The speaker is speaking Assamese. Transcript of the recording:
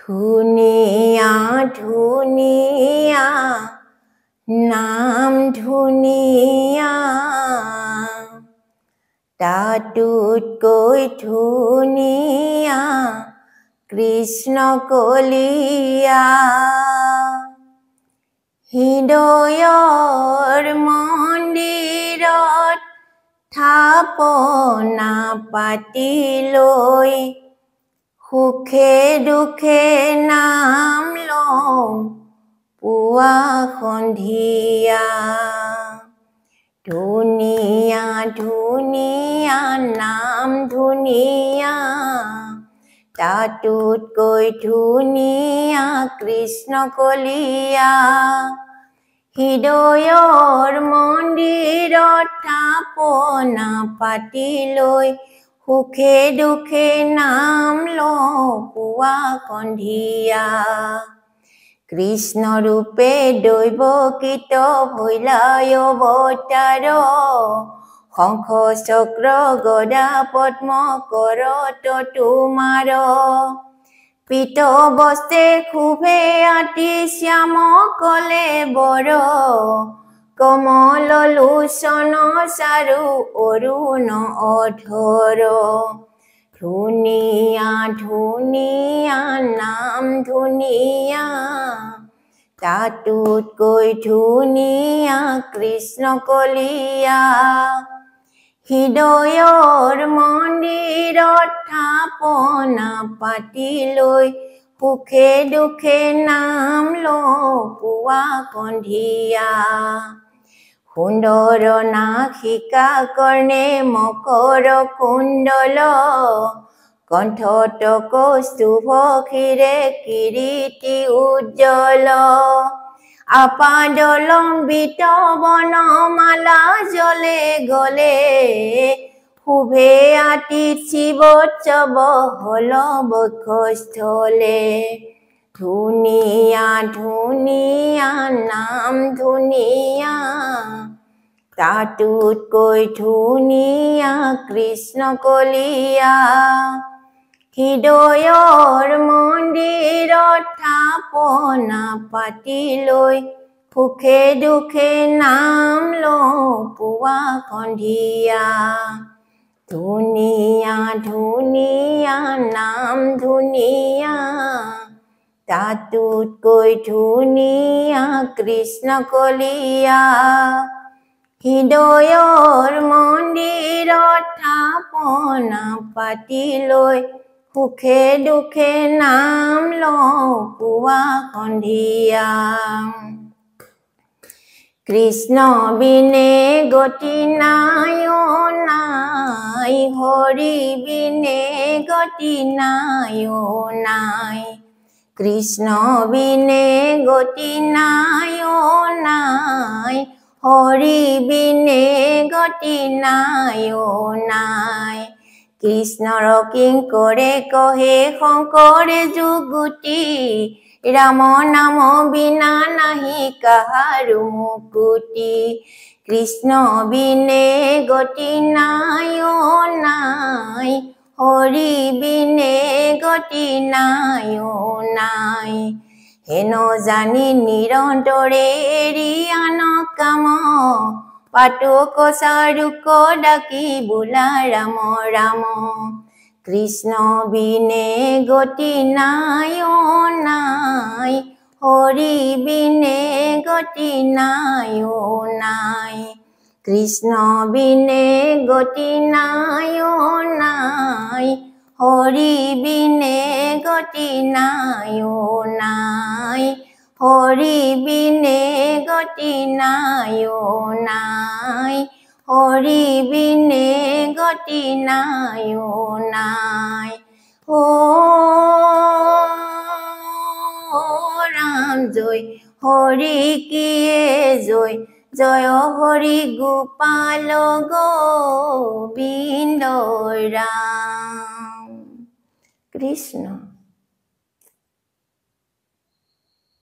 ধুনীয়া ধুনীয়া নাম ধুনীয়া তাতোতকৈ ধুনীয়া কৃষ্ণ কলিয়া হৃদয়ৰ মন্দিৰত থাপনা পাতি লৈ সুখে দুখে নাম লওঁ পুৱা সন্ধিয়া ধুনীয়া ধুনীয়া নাম ধুনীয়া তাতোতকৈ ধুনীয়া কৃষ্ণ কলিয়া হৃদয়ৰ মন্দিৰত থাপনা পাতি লৈ সুখে দুখে নাম লওঁ পুৱা সন্ধিয়া কৃষ্ণ ৰূপে দৈৱকীত ভৈলায় অৱতাৰ শংখ চক্ৰ গদা পদ্ম কৰত তোমাৰ পীত বস্ত্ৰে শোভে আতি শ্যাম কলে বৰ কমল লোচন চাৰু অৰুণ অধৰ ধুনীয়া ধুনীয়া নাম ধুনীয়া তাতোতকৈ ধুনীয়া কৃষ্ণ কলিয়া হৃদয়ৰ মন্দিৰত থাপনা পাতি লৈ সুখে দুখে নাম লওঁ পুৱা সন্ধিয়া সুন্দৰ নাসিকা কৰ্ণে মকৰ কুণ্ডল কণ্ঠত কৌস্তুভ ক্ষীৰে কিৰীটি উজ্জ্বল আপাদলম্বিত বনমালা জলে গলে শুভে আতি শিৱোৎসৱ হল বক্ষস্থলে ধুনীয়া ধুনীয়া নাম ধুনীয়া তাতোতকৈ ধুনীয়া কৃষ্ণ কলিয়া হৃদয়ৰ মন্দিৰত থাপনা পাতি লৈ সুখে দুখে নাম লওঁ পুৱা সন্ধিয়া ধুনীয়া ধুনীয়া নাম ধুনীয়া তাতোতকৈ ধুনীয়া কৃষ্ণ কলিয়া হৃদয়ৰ মন্দিৰত থাপনা পাতি লৈ সুখে দুখে নাম লওঁ পুৱা সন্ধিয়া কৃষ্ণ বিনে গতি নাই নাই হৰি বিনে গতি নাই নাই কৃষ্ণ বিনে গতি নাই নাই হৰি বিনে গতি নাই নাই কৃষ্ণৰ কিংকৰে কহে শংকৰে যুগুতি ৰাম নাম বিনা নাহি কাহাৰো মুকুতি কৃষ্ণ বিনে গতি নাই নাই হৰি বিনে গতি নাই নাই হেন জানি নিৰন্তৰে এৰি আন কাম পাতক চাৰুক ডাকি বোলা ৰাম ৰাম কৃষ্ণ বিনে গতি নাই নাই হৰি বিনে গতি নাই নাই কৃষ্ণ বিনে গতি নাই নাই হৰি বিনে গতি নাই নাই হৰি বিনে গতি নাই নাই হৰি বিনে গতি নাই নাই ও ৰাম জয় হৰি কিয়ে জয় জয় হৰি গোপাল গোবিন্দ ৰাম কৃষ্ণ।